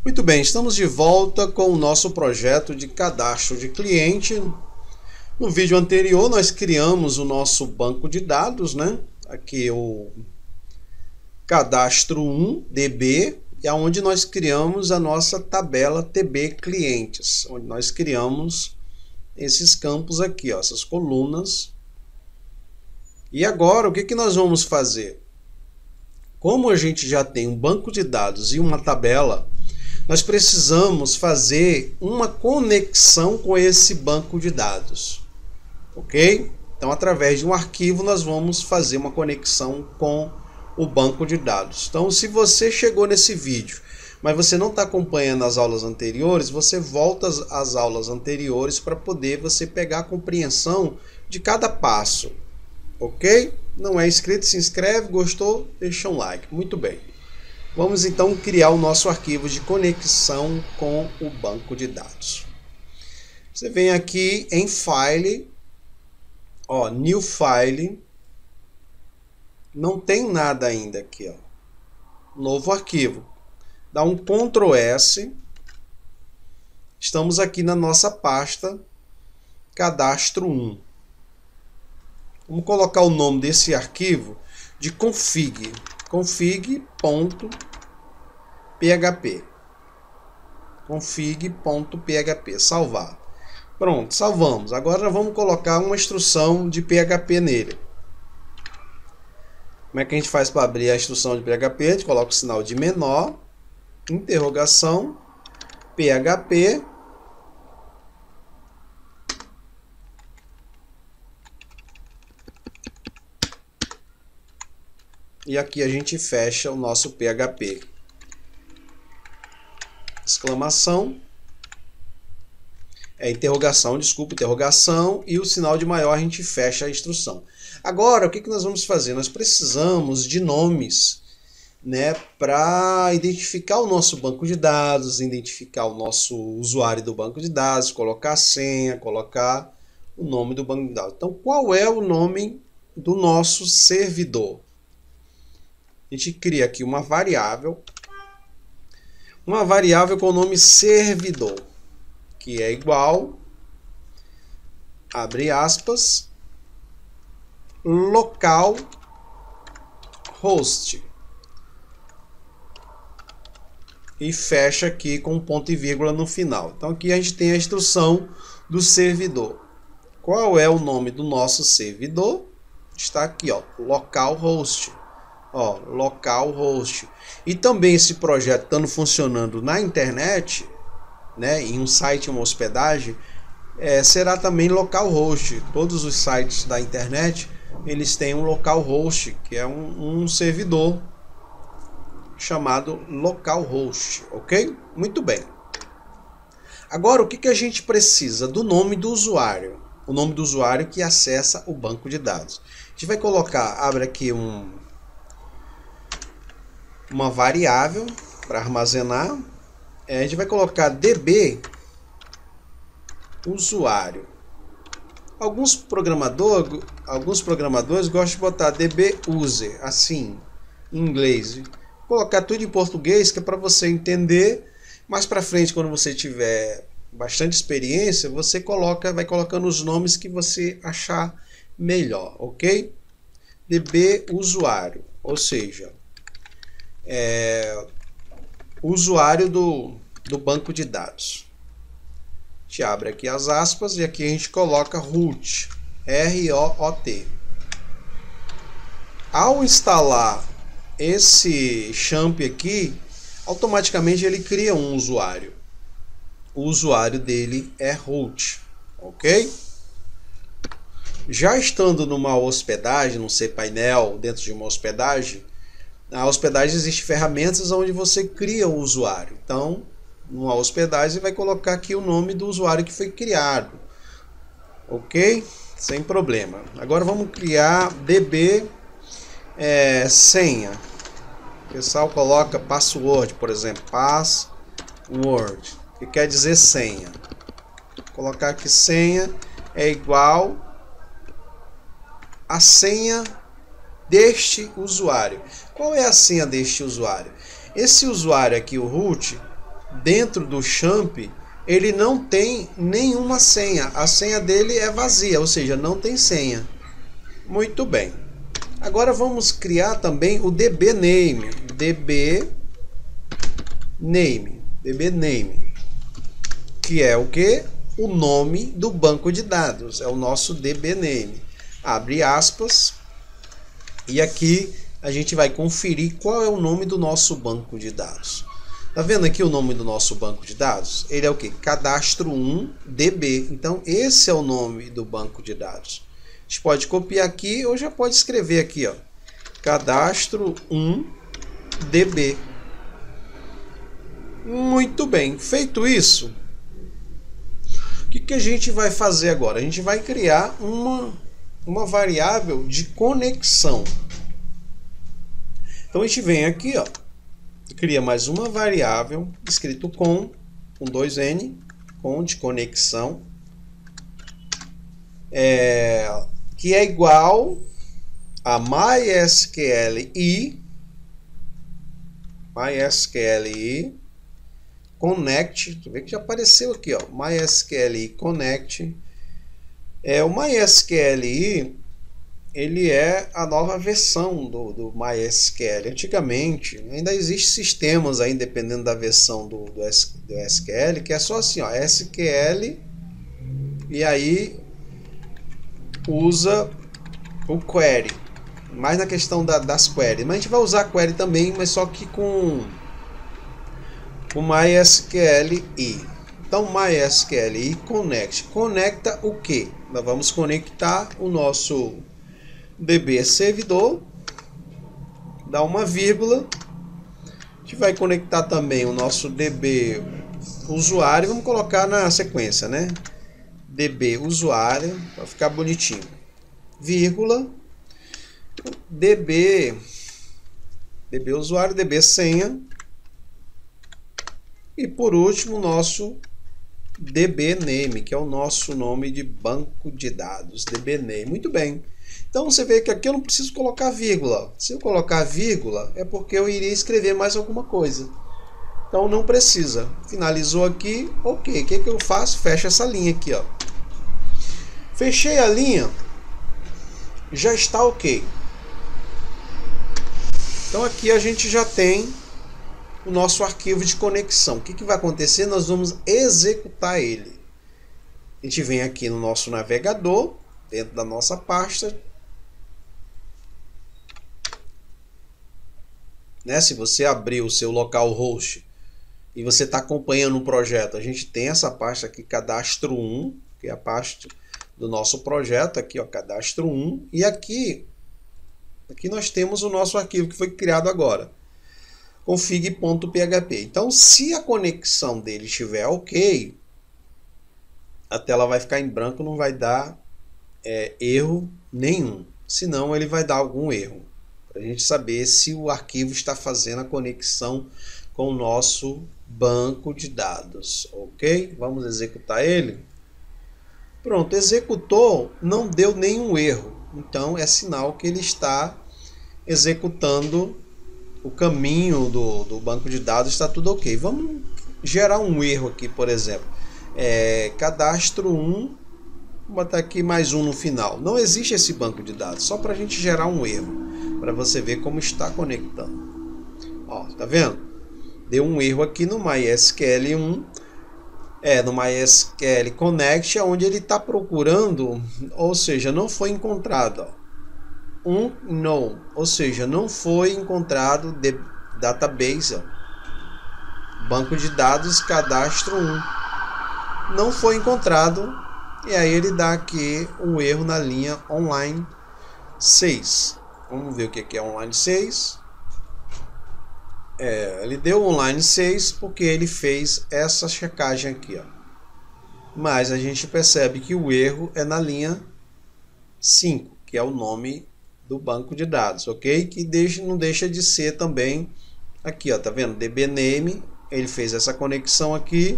Muito bem, estamos de volta com o nosso projeto de cadastro de cliente. No vídeo anterior nós criamos o nosso banco de dados, né? Aqui o cadastro 1 DB, é onde nós criamos a nossa tabela TB clientes, onde nós criamos esses campos aqui, ó, essas colunas. E agora o que nós vamos fazer? Como a gente já tem um banco de dados e uma tabela, nós precisamos fazer uma conexão com esse banco de dados, ok? Então, através de um arquivo, nós vamos fazer uma conexão com o banco de dados. Então, se você chegou nesse vídeo, mas você não está acompanhando as aulas anteriores, você volta às aulas anteriores para poder você pegar a compreensão de cada passo, ok? Não é inscrito, se inscreve, gostou, deixa um like. Muito bem. Vamos então criar o nosso arquivo de conexão com o banco de dados. Você vem aqui em File, ó, New File, não tem nada ainda aqui, ó, novo arquivo. Dá um Ctrl S, estamos aqui na nossa pasta Cadastro 1. Vamos colocar o nome desse arquivo de config. config.php. config.php. Salvar. Pronto, salvamos. Agora vamos colocar uma instrução de PHP nele. Como é que a gente faz para abrir a instrução de PHP? A gente coloca o sinal de menor, interrogação, PHP. E aqui a gente fecha o nosso PHP. Exclamação. Interrogação, desculpa, interrogação. E o sinal de maior a gente fecha a instrução. Agora, o que nós vamos fazer? Nós precisamos de nomes, né, para identificar o nosso banco de dados, identificar o nosso usuário do banco de dados, colocar a senha, colocar o nome do banco de dados. Então, qual é o nome do nosso servidor? A gente cria aqui uma variável com o nome servidor, que é igual, abre aspas, local host, e fecha aqui com um ponto e vírgula no final. Então aqui a gente tem a instrução do servidor. Qual é o nome do nosso servidor? Está aqui, ó, localhost. Ó, localhost. E também esse projeto estando funcionando na internet, né, em um site, uma hospedagem, será também localhost. Todos os sites da internet, eles têm um localhost, que é um servidor chamado localhost, ok? Muito bem. Agora, o que a gente precisa? Do nome do usuário. O nome do usuário que acessa o banco de dados. A gente vai colocar, abre aqui uma variável para armazenar. A gente vai colocar DB usuário. Alguns programadores gostam de botar DB user, assim, em inglês. Vou colocar tudo em português, que é para você entender. Mais para frente, quando você tiver bastante experiência, você vai colocando os nomes que você achar melhor, ok? DB usuário, ou seja, usuário do banco de dados. A gente abre aqui as aspas e aqui a gente coloca root, R-O-O-T. Ao instalar esse champ aqui, automaticamente ele cria um usuário. O usuário dele é root, ok? Já estando numa hospedagem, num cPainel, dentro de uma hospedagem, na hospedagem existem ferramentas onde você cria um usuário. Então, numa hospedagem, você vai colocar aqui o nome do usuário que foi criado. Ok? Sem problema. Agora vamos criar DB senha. O pessoal coloca password, por exemplo. Password, que quer dizer senha. Vou colocar aqui senha é igual a senha deste usuário. Qual é a senha deste usuário? Esse usuário aqui, o root, dentro do champ, ele não tem nenhuma senha. A senha dele é vazia, ou seja, não tem senha. Muito bem. Agora vamos criar também o dbName. dbName, que é o que? O nome do banco de dados. É o nosso dbName. Abre aspas. E aqui a gente vai conferir qual é o nome do nosso banco de dados. Tá vendo aqui o nome do nosso banco de dados? Ele é o que? Cadastro 1 DB. Então esse é o nome do banco de dados. A gente pode copiar aqui ou já pode escrever aqui, ó. Cadastro 1 DB. Muito bem. Feito isso, o que a gente vai fazer agora? A gente vai criar uma variável de conexão. Então a gente vem aqui, ó, cria mais uma variável escrito com 2N, com de conexão, que é igual a MySQLi connect. Tu vê que já apareceu aqui, ó, MySQLi connect. O MySQLi, ele é a nova versão do MySQL. Antigamente, ainda existem sistemas aí, dependendo da versão do SQL, que é só assim, ó, SQL, e aí usa o query, mais na questão das queries. Mas a gente vai usar query também, mas só que com MySQLi. Então, MySQLi connect. Conecta o que? Nós vamos conectar o nosso DB servidor, dá uma vírgula. A gente vai conectar também o nosso DB usuário. Vamos colocar na sequência, né? DB usuário, para ficar bonitinho. Vírgula. DB usuário, DB senha. E por último, o nosso dbName, que é o nosso nome de banco de dados, dbName. Muito bem. Então você vê que aqui eu não preciso colocar vírgula. Se eu colocar vírgula, é porque eu iria escrever mais alguma coisa. Então não precisa. Finalizou aqui, ok. O que eu faço? Fecho essa linha aqui, ó. Fechei a linha, já está ok. Então aqui a gente já tem o nosso arquivo de conexão. O que vai acontecer? Nós vamos executar ele. A gente vem aqui no nosso navegador, dentro da nossa pasta. Né? Se você abrir o seu localhost e você está acompanhando um projeto, a gente tem essa pasta aqui, cadastro 1, que é a pasta do nosso projeto, aqui, ó, cadastro 1. E aqui nós temos o nosso arquivo que foi criado agora. config.php. Então, se a conexão dele estiver ok, a tela vai ficar em branco, não vai dar erro nenhum. Senão, ele vai dar algum erro. Para a gente saber se o arquivo está fazendo a conexão com o nosso banco de dados. Ok? Vamos executar ele. Pronto, executou, não deu nenhum erro. Então, é sinal que ele está executando o caminho do banco de dados, está tudo ok. Vamos gerar um erro aqui, por exemplo. Cadastro 1, vou botar aqui mais um no final. Não existe esse banco de dados, só para a gente gerar um erro, para você ver como está conectando. Ó, tá vendo? Deu um erro aqui no MySQL 1, no MySQL Connect, onde ele está procurando, ou seja, não foi encontrado. Unknown, ou seja, não foi encontrado database, banco de dados cadastro 1, não foi encontrado, e aí ele dá aqui um erro na linha online 6. Vamos ver o que é online 6. Ele deu online 6 porque ele fez essa checagem aqui, ó. Mas a gente percebe que o erro é na linha 5, que é o nome do banco de dados, ok? Que não deixa de ser também aqui, ó, tá vendo? dbName, ele fez essa conexão aqui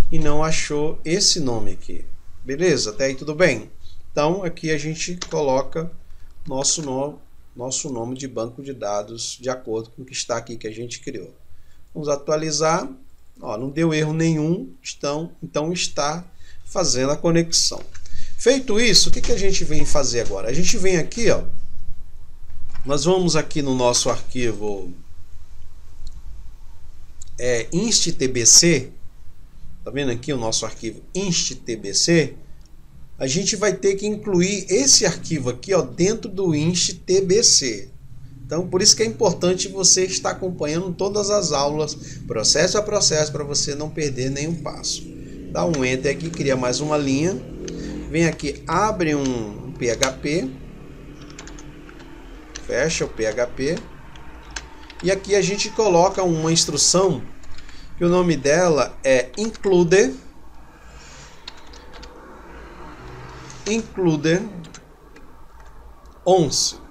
e não achou esse nome aqui. Beleza? Até aí tudo bem? Então aqui a gente coloca nosso nome de banco de dados de acordo com o que está aqui que a gente criou. Vamos atualizar Ó, não deu erro nenhum, então está fazendo a conexão. Feito isso, o que a gente vem fazer agora? A gente vem aqui, ó, nós vamos aqui no nosso arquivo inst.tbc, tá vendo aqui o nosso arquivo inst.tbc? A gente vai ter que incluir esse arquivo aqui, ó, dentro do inst.tbc. Então, por isso que é importante você estar acompanhando todas as aulas, processo a processo, para você não perder nenhum passo. Dá um Enter aqui, cria mais uma linha. Vem aqui, abre um PHP. Fecha o PHP. E aqui a gente coloca uma instrução, que o nome dela é include once.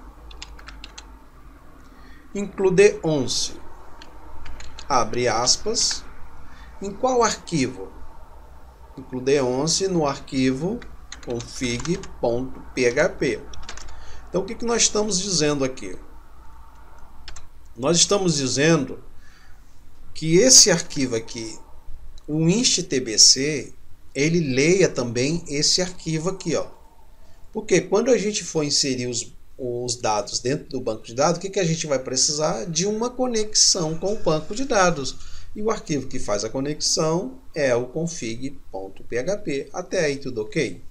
Include once. Abre aspas. Em qual arquivo? Include once no arquivo config.php. Então o que nós estamos dizendo aqui? Nós estamos dizendo que esse arquivo aqui, o inst.tbc, ele leia também esse arquivo aqui, ó. Porque quando a gente for inserir os dados dentro do banco de dados, o que a gente vai precisar? De uma conexão com o banco de dados. E o arquivo que faz a conexão é o config.php. Até aí tudo ok?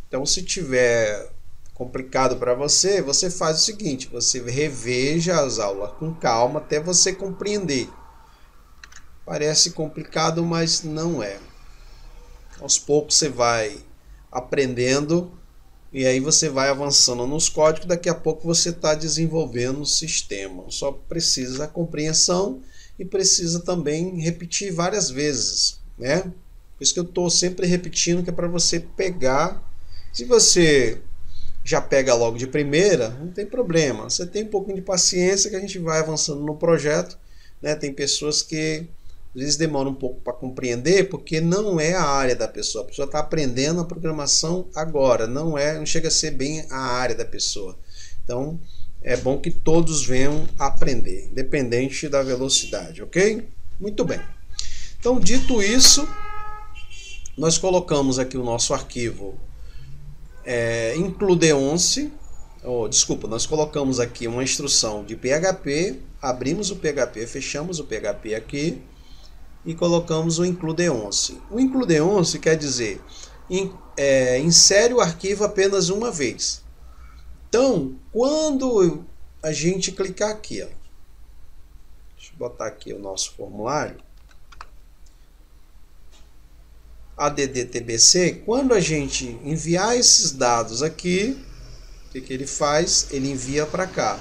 Então, se tiver complicado para você, você faz o seguinte, você reveja as aulas com calma até você compreender. Parece complicado, mas não é. Aos poucos você vai aprendendo e aí você vai avançando nos códigos. Daqui a pouco você está desenvolvendo o sistema. Só precisa a compreensão e precisa também repetir várias vezes, né? Por isso que eu estou sempre repetindo, que é para você pegar. Se você já pega logo de primeira, não tem problema. Você tem um pouquinho de paciência que a gente vai avançando no projeto, né? Tem pessoas que às vezes demoram um pouco para compreender, porque não é a área da pessoa. A pessoa está aprendendo a programação agora, não chega a ser bem a área da pessoa. Então, é bom que todos venham aprender, independente da velocidade, ok? Muito bem. Então, dito isso, nós colocamos aqui o nosso arquivo include once. Nós colocamos aqui uma instrução de PHP, abrimos o PHP, fechamos o PHP aqui, e colocamos o include once. O include once quer dizer insere o arquivo apenas uma vez. Então, quando a gente clicar aqui, ó, deixa eu botar aqui o nosso formulário, addtbc, quando a gente enviar esses dados aqui, o que ele faz? Ele envia para cá.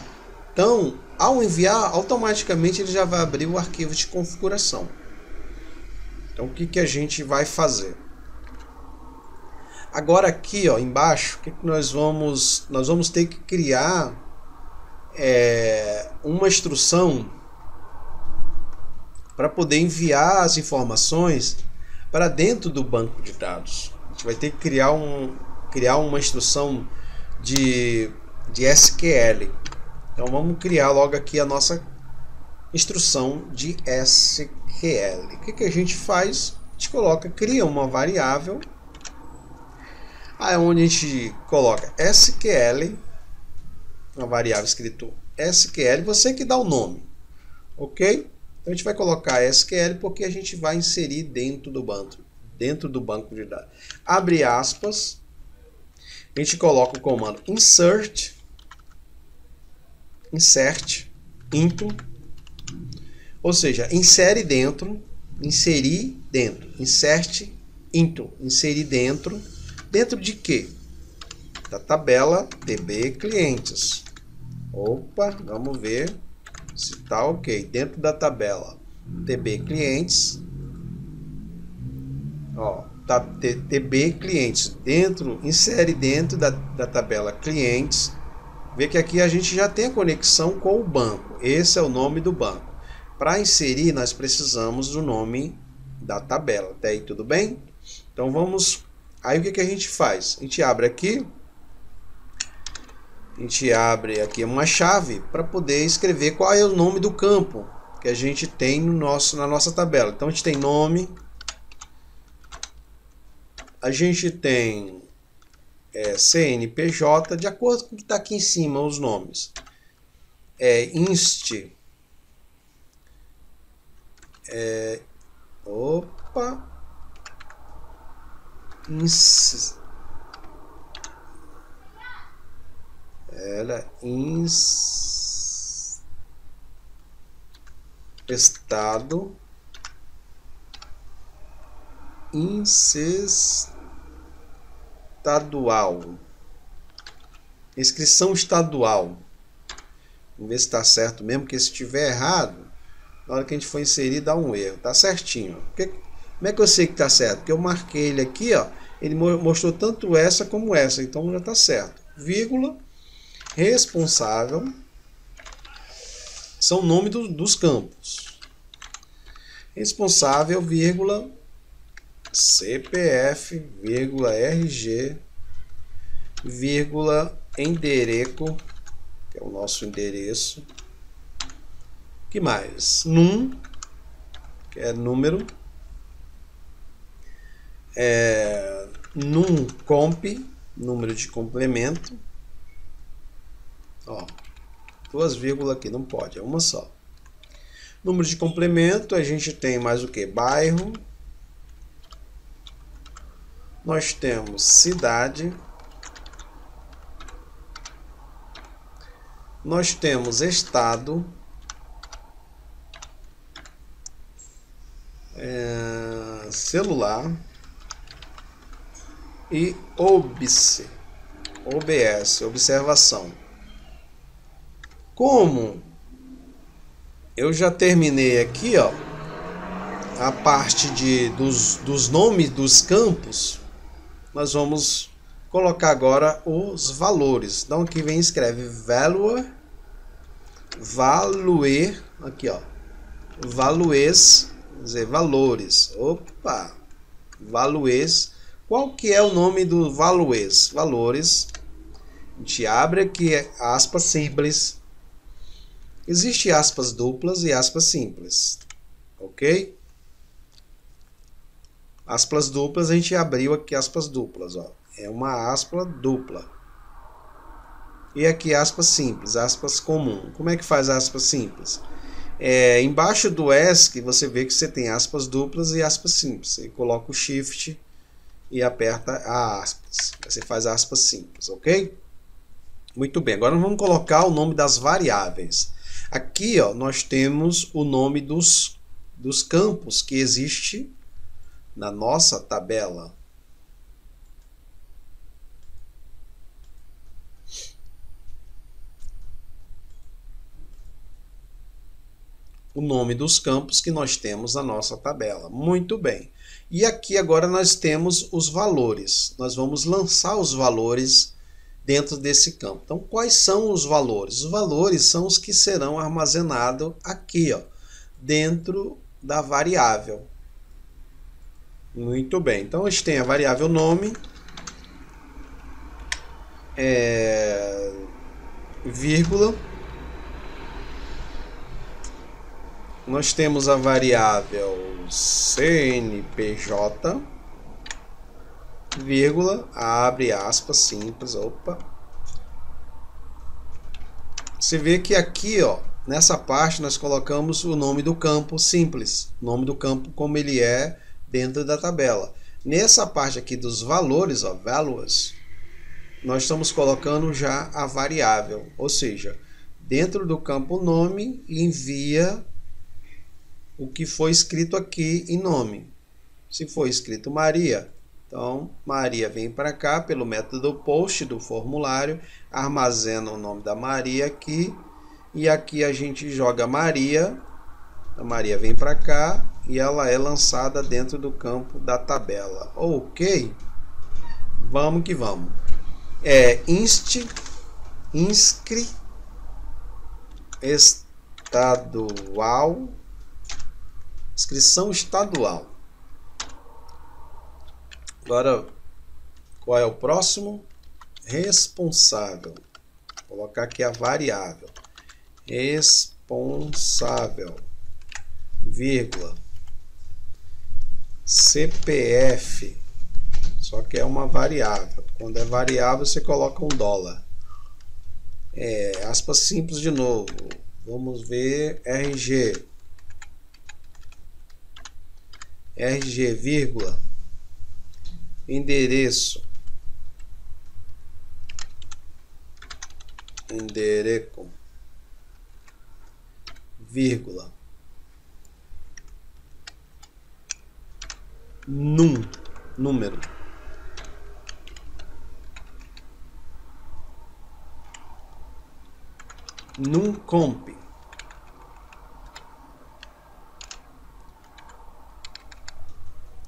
Então, ao enviar, automaticamente ele já vai abrir o arquivo de configuração. Então, o que a gente vai fazer? Agora aqui, ó, embaixo, nós vamos ter que criar uma instrução para poder enviar as informações para dentro do banco de dados. A gente vai ter que criar uma instrução de SQL. Então vamos criar logo aqui a nossa instrução de SQL. O que a gente faz? A gente cria uma variável, aí onde a gente coloca SQL, uma variável escrito SQL, você que dá o nome, ok? Então a gente vai colocar SQL porque a gente vai inserir dentro do banco de dados. Abre aspas, a gente coloca o comando insert into, ou seja, inserir dentro, insert into, inserir dentro de quê? Da tabela TB clientes. Opa, vamos ver se está ok. Dentro da tabela TB clientes, ó, tá, TB clientes, insere dentro da tabela clientes. Vê que aqui a gente já tem a conexão com o banco. Esse é o nome do banco. Para inserir, nós precisamos do nome da tabela. Até aí tudo bem? Então vamos. Aí o que a gente faz? A gente abre aqui uma chave para poder escrever qual é o nome do campo que que a gente tem na nossa tabela. Então a gente tem nome, a gente tem CNPJ, de acordo com o que está aqui em cima, os nomes. Inst. Estado. Estadual. Inscrição estadual. Vamos ver se está certo mesmo, porque se estiver errado, na hora que a gente for inserir, dá um erro. Tá certinho. Como é que eu sei que tá certo? Porque eu marquei ele aqui, ó. Ele mostrou tanto essa como essa, então já tá certo. Vírgula, responsável, são o nome dos campos. Responsável, vírgula, CPF, vírgula, RG, vírgula, endereço, que é o nosso endereço. Que mais? Num, que é número. Num comp, número de complemento. Ó, 2 vírgulas aqui, não pode, é uma só. Número de complemento, a gente tem mais o que? Bairro. Nós temos cidade. Nós temos estado. Celular. E OBS, observação. Como eu já terminei aqui, ó, a parte dos nomes dos campos, nós vamos colocar agora os valores. Então aqui vem, escreve value, aqui ó, values, quer dizer, valores. Opa, values. Qual que é o nome do values? Valores. A gente abre aqui aspas simples. Existe aspas duplas e aspas simples. Ok? Aspas duplas, a gente abriu aqui aspas duplas. Ó. É uma aspa dupla. E aqui aspas simples, aspas comum. Como é que faz aspas simples? Embaixo do ESC você vê que você tem aspas duplas e aspas simples. Você coloca o Shift e aperta a aspas. Você faz aspas simples, ok? Muito bem, agora vamos colocar o nome das variáveis. Aqui ó, nós temos o nome dos campos que existe na nossa tabela. O nome dos campos que nós temos na nossa tabela. Muito bem. E aqui agora nós temos os valores. Nós vamos lançar os valores dentro desse campo. Então, quais são os valores? Os valores são os que serão armazenados aqui, ó, dentro da variável. Muito bem. Então, a gente tem a variável nome, vírgula. Nós temos a variável CNPJ, vírgula, abre aspas, simples, opa. Você vê que aqui, ó, nessa parte nós colocamos o nome do campo simples, nome do campo como ele é dentro da tabela. Nessa parte aqui dos valores, ó, values, nós estamos colocando já a variável, ou seja, dentro do campo nome envia o que foi escrito aqui em nome. Se for escrito Maria, então Maria vem para cá pelo método post do formulário, armazena o nome da Maria aqui, e aqui a gente joga Maria, a Maria vem para cá e ela é lançada dentro do campo da tabela. Ok? Vamos que vamos. Inscri estadual, inscrição estadual. Agora, qual é o próximo? Responsável. Vou colocar aqui a variável. Responsável. vírgula, CPF, só que é uma variável. Quando é variável, você coloca um dólar. Aspas simples de novo. Vamos ver RG. RG, vírgula, endereço. Endereço, vírgula, número. Comp.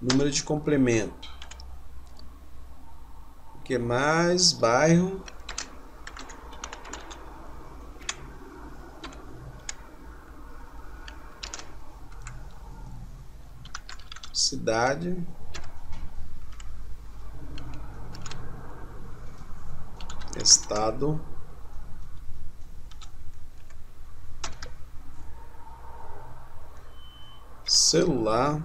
Número de complemento. O que mais? Bairro. Cidade. Estado. Celular.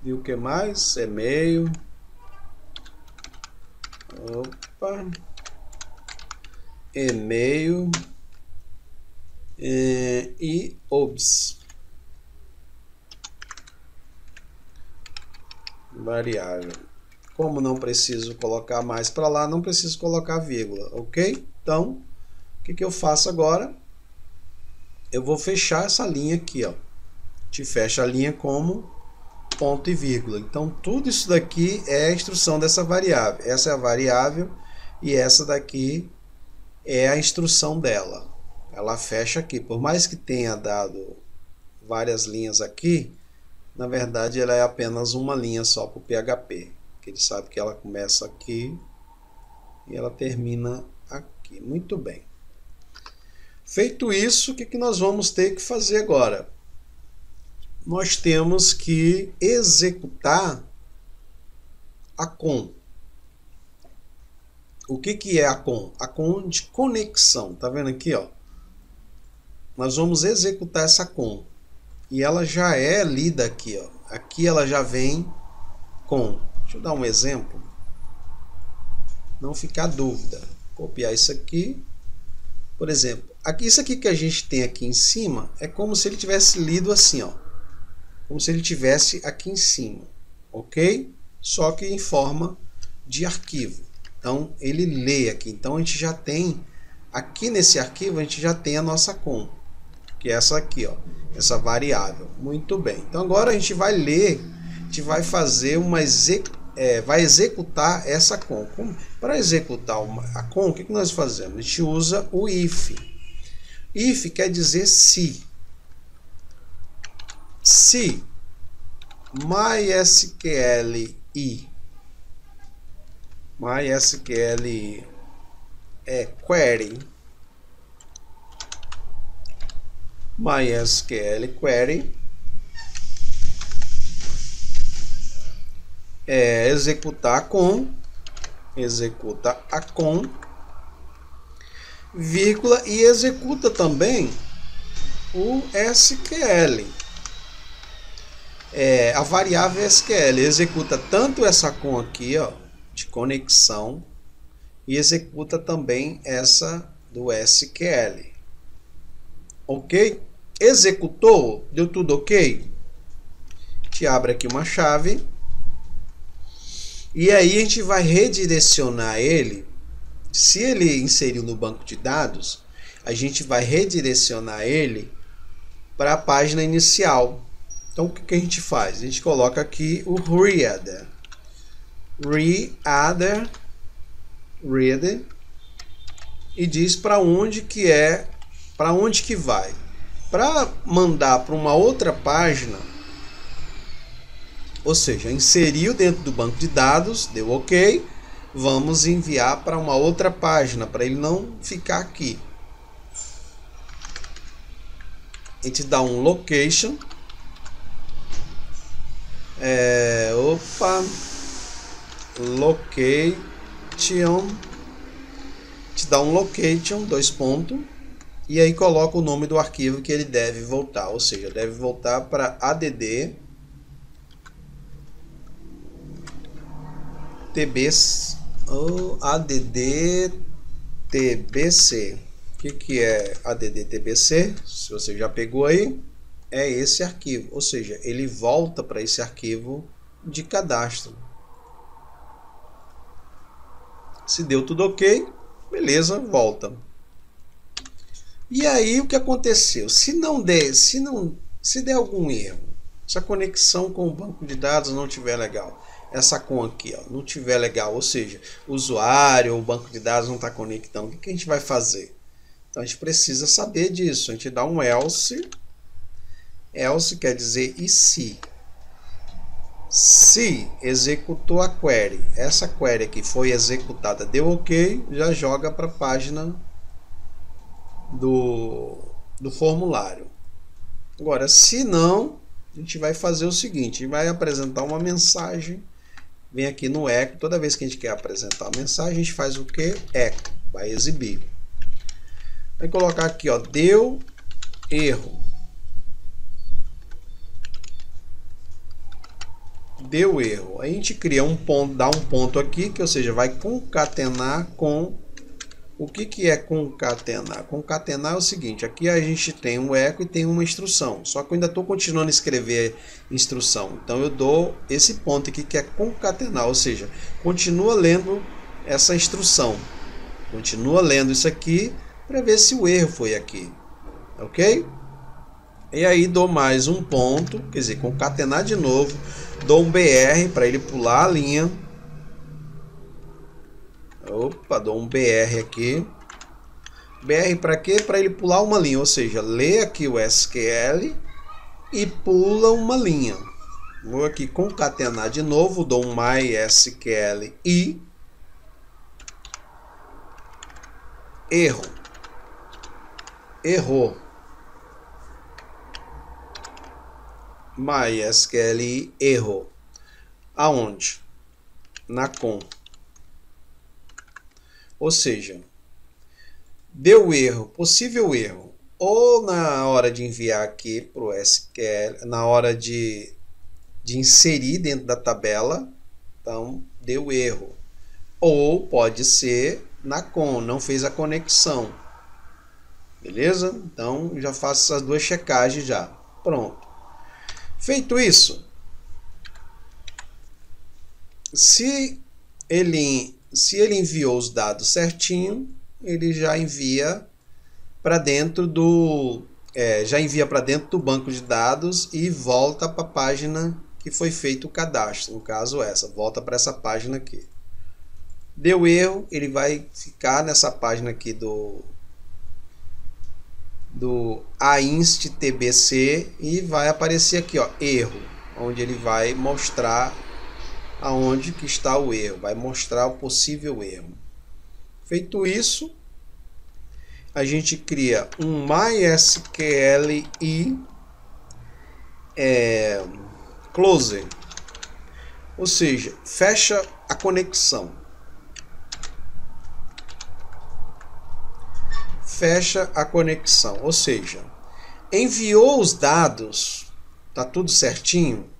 E o que mais? E-mail. Opa. E-mail. E obs. Variável. Como não preciso colocar mais para lá, não preciso colocar vírgula, ok? Então, o que eu faço agora? Eu vou fechar essa linha aqui, ó. Te fecha a linha como ponto e vírgula. Então, tudo isso daqui é a instrução dessa variável. Essa é a variável e essa daqui é a instrução dela. Ela fecha aqui. Por mais que tenha dado várias linhas aqui, na verdade ela é apenas uma linha só para o PHP. Que ele sabe que ela começa aqui e ela termina aqui. Muito bem. Feito isso, o que nós vamos ter que fazer agora? Nós temos que executar a COM. O que é a COM? A COM de conexão. Tá vendo aqui, ó? Nós vamos executar essa COM. E ela já é lida aqui, ó. Aqui ela já vem com. Deixa eu dar um exemplo. Não ficar dúvida. Copiar isso aqui. Por exemplo, aqui, isso aqui que a gente tem aqui em cima é como se ele tivesse lido assim, ó. Como se ele tivesse aqui em cima, ok? Só que em forma de arquivo. Então ele lê aqui. Então a gente já tem aqui nesse arquivo, a gente já tem a nossa COM, que é essa aqui, ó, essa variável. Muito bem. Então agora a gente vai ler, a gente vai fazer uma vai executar essa COM. Para executar a COM, o que nós fazemos? A gente usa o if. If quer dizer se. Se MySQL é query, MySQL query é executa a COM, vírgula, e executa também o SQL. A variável SQL executa tanto essa COM aqui, ó, de conexão, e executa também essa do SQL. Ok? Executou, deu tudo ok? Te abre aqui uma chave. E aí a gente vai redirecionar ele. Se ele inseriu no banco de dados, a gente vai redirecionar ele para a página inicial. Então o que a gente faz? A gente coloca aqui o reader. Reader e diz para onde que vai. Para mandar para uma outra página, ou seja, inseriu dentro do banco de dados, deu ok, vamos enviar para uma outra página, para ele não ficar aqui. A gente dá um location, location, te dá um location, 2 pontos, e aí coloca o nome do arquivo que ele deve voltar, ou seja, deve voltar para add tbc ou add tbc. O que é add tbc? Se você já pegou aí, é esse arquivo, ou seja, ele volta para esse arquivo de cadastro. Se deu tudo ok, beleza, volta. E aí o que aconteceu? Se der algum erro, se a conexão com o banco de dados não tiver legal, essa com aqui, ó, não tiver legal, ou seja, o usuário ou o banco de dados não está conectando, o que a gente vai fazer? Então a gente precisa saber disso. A gente dá um else. Else quer dizer e se. Se executou a query, essa query aqui foi executada, deu ok, já joga para a página do formulário. Agora, se não, a gente vai fazer o seguinte, vai apresentar uma mensagem, vem aqui no eco, toda vez que a gente quer apresentar a mensagem, a gente faz o que? Eco, vai exibir. Vai colocar aqui, ó, deu erro. Deu erro. A gente cria um ponto, dá um ponto aqui, que ou seja, vai concatenar com... O que é concatenar? Concatenar é o seguinte, aqui a gente tem um eco e tem uma instrução, só que eu ainda estou continuando a escrever instrução, então eu dou esse ponto aqui que é concatenar, ou seja, continua lendo essa instrução, continua lendo isso aqui para ver se o erro foi aqui, ok? E aí dou mais um ponto, quer dizer, concatenar de novo, dou um BR para ele pular a linha. Opa, dou um BR aqui. BR para quê? Para ele pular uma linha, ou seja, lê aqui o SQL e pula uma linha. Vou aqui concatenar de novo, dou um MySQL e erro. Errou. MySQL errou. Aonde? Na com. Ou seja, deu erro, possível erro, ou na hora de enviar aqui para o SQL, na hora de inserir dentro da tabela, então deu erro. Ou pode ser na com, não fez a conexão. Beleza? Então já faço essas duas checagens já. Pronto. Feito isso, se ele enviou os dados certinho, ele já envia para dentro do banco de dados e volta para a página que foi feito o cadastro, no caso essa, volta para essa página aqui. Deu erro, ele vai ficar nessa página aqui do ainst tbc e vai aparecer aqui, ó, erro, onde ele vai mostrar aonde que está o erro, vai mostrar o possível erro. Feito isso, a gente cria um MySQL e close, ou seja, fecha a conexão. Fecha a conexão, ou seja, enviou os dados, tá tudo certinho,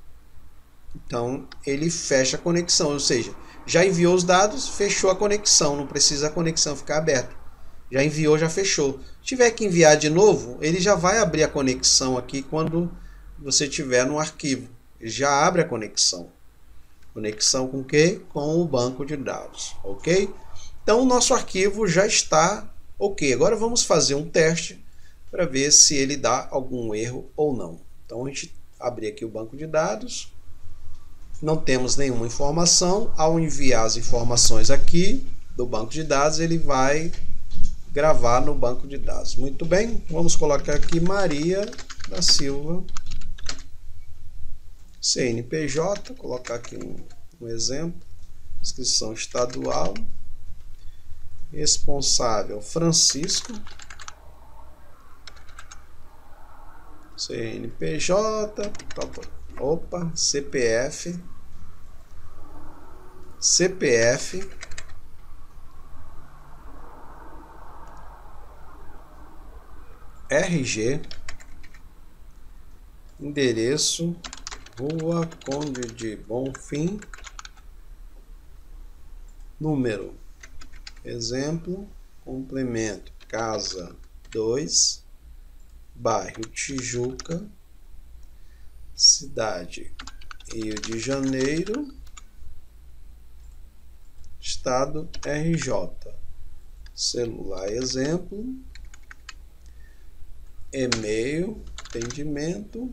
então ele fecha a conexão, ou seja, já enviou os dados, fechou a conexão, não precisa a conexão ficar aberta, já enviou, já fechou. Se tiver que enviar de novo, ele já vai abrir a conexão aqui quando você tiver no arquivo, ele já abre a conexão. Conexão com o quê? Com o banco de dados, ok? Então o nosso arquivo já está ok. Agora vamos fazer um teste para ver se ele dá algum erro ou não. Então a gente abre aqui o banco de dados, não temos nenhuma informação. Ao enviar as informações aqui do banco de dados, ele vai gravar no banco de dados. Muito bem, vamos colocar aqui Maria da Silva, CNPJ, colocar aqui um exemplo, inscrição estadual, responsável Francisco, CNPJ, opa, CPF, RG, endereço, Rua Conde de Bonfim, número, exemplo, complemento, casa 2, bairro Tijuca, cidade Rio de Janeiro, estado RJ, celular exemplo, e-mail, atendimento,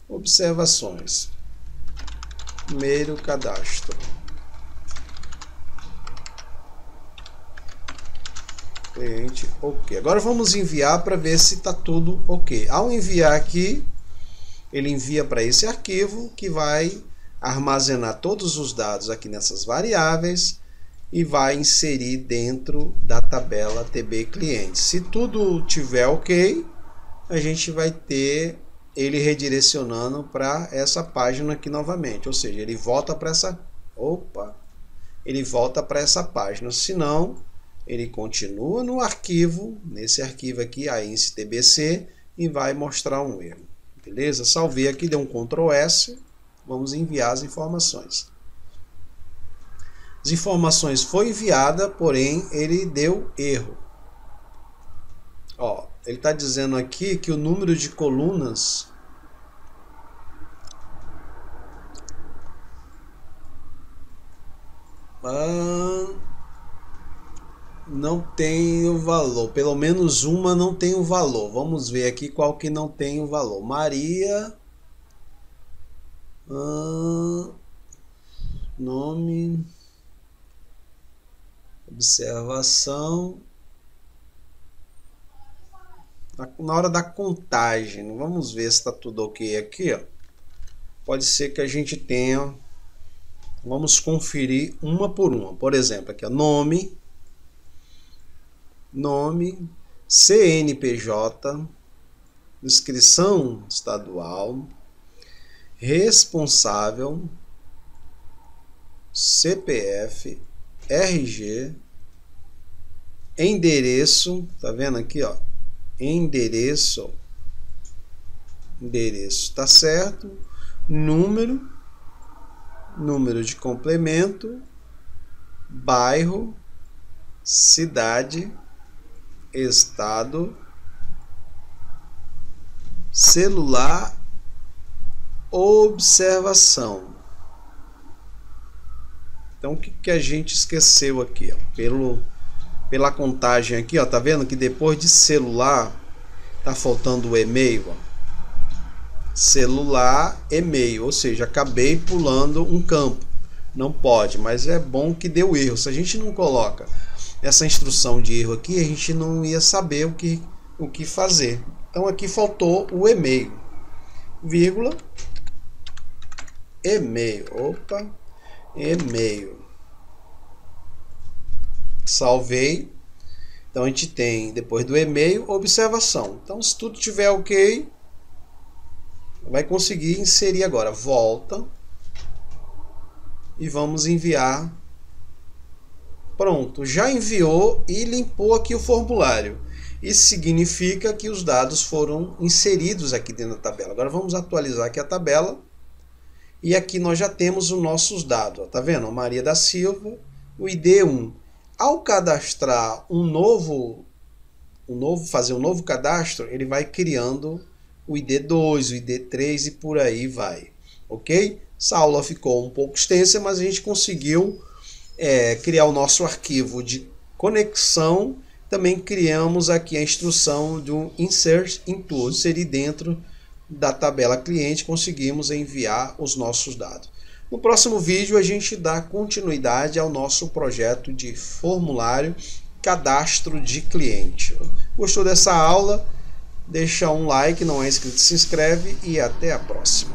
observações, primeiro cadastro, cliente ok. Agora vamos enviar para ver se está tudo ok. Ao enviar aqui, ele envia para esse arquivo que vai armazenar todos os dados aqui nessas variáveis e vai inserir dentro da tabela TB cliente. Se tudo tiver ok, a gente vai ter ele redirecionando para essa página aqui novamente, ou seja, ele volta para essa, ele volta para essa página. Se não, ele continua no arquivo, nesse arquivo aqui, a INSE-TBC, e vai mostrar um erro. Beleza? Salvei aqui, deu um Ctrl S, vamos enviar as informações. As informações foi enviada, porém ele deu erro. Ó, ele está dizendo aqui que o número de colunas não tem o valor, pelo menos uma não tem o valor. Vamos ver aqui qual que não tem o valor. Maria, nome, observação, na hora da contagem, vamos ver se está tudo ok aqui, ó. Pode ser que a gente tenha, vamos conferir uma por uma. Por exemplo, aqui, ó, nome, CNPJ, inscrição estadual, responsável, CPF, RG, endereço, tá vendo aqui, ó, endereço tá certo, número de complemento, bairro, cidade, estado, celular, observação. Então o que a gente esqueceu aqui, ó? Pela contagem aqui, ó, tá vendo que depois de celular tá faltando o e-mail, ó. Celular, e-mail, ou seja, acabei pulando um campo. Não pode, mas é bom que deu erro. Se a gente não coloca essa instrução de erro aqui, a gente não ia saber o que fazer. Então aqui faltou o e-mail, vírgula, e-mail, e-mail. Salvei. Então a gente tem, depois do e-mail, observação. Então se tudo estiver ok, vai conseguir inserir agora. Volta e vamos enviar. Pronto, já enviou e limpou aqui o formulário. Isso significa que os dados foram inseridos aqui dentro da tabela. Agora vamos atualizar aqui a tabela. E aqui nós já temos os nossos dados. Tá vendo? Maria da Silva, o ID1. Ao cadastrar fazer um novo cadastro, ele vai criando o ID2, o ID3 e por aí vai. Ok? Essa aula ficou um pouco extensa, mas a gente conseguiu criar o nosso arquivo de conexão. Também criamos aqui a instrução do Insert Into, inserir dentro da tabela cliente, conseguimos enviar os nossos dados. No próximo vídeo a gente dá continuidade ao nosso projeto de formulário cadastro de cliente. Gostou dessa aula? Deixa um like, não é inscrito, se inscreve e até a próxima.